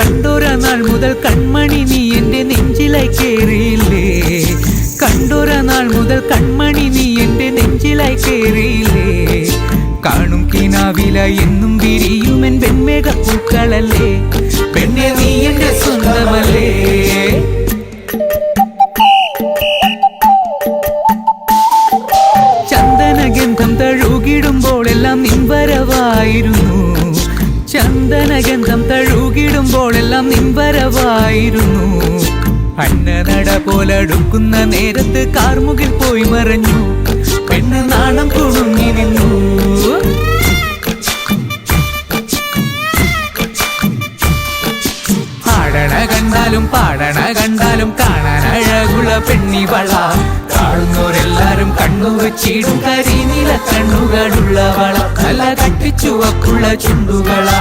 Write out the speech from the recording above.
കണ്ടൊര നാൾ മുതൽ കൺമണി നീ എൻ്റെ നെഞ്ചിലായി കേറിയില്ലേ കണ്ടൊര നാൾ മുതൽ കൺമണി നീ എൻ്റെ നെഞ്ചിലായി കേറിയില്ലേ കാണും കിനാവില എന്നും വിരിയുമെൻ വെൺമേഘപ്പൂക്കളല്ലേ പെണ്ണെ നീ എൻ്റെ സ്വന്തമല്ലേ ചന്ദനഗന്ധം തഴുകിടുമ്പോഴെല്ലാം നിൻവരവായിരുന്നു ചന്ദനഗന്ധം തഴുകിടുമ്പോഴെല്ലാം നിൻവരവായിരുന്നു അന്നനട പോലടുക്കുന്ന നേരത്ത് കാർമുകിൽ പോയി മറഞ്ഞു പെണ്ണ് നാണം കുണുങ്ങി നിന്നു ആടണ കണ്ടാലും പാടണ കണ്ടാലും കാണാൻ അഴകുള്ള പെണ്ണിവള കാണുന്നവരെല്ലാരും കണ്ണു വെച്ചിടും കരിനീല കണ്ണുകളുള്ളവള നല്ല കട്ടിച്ചുവക്കുള്ള ചുണ്ടുകളാ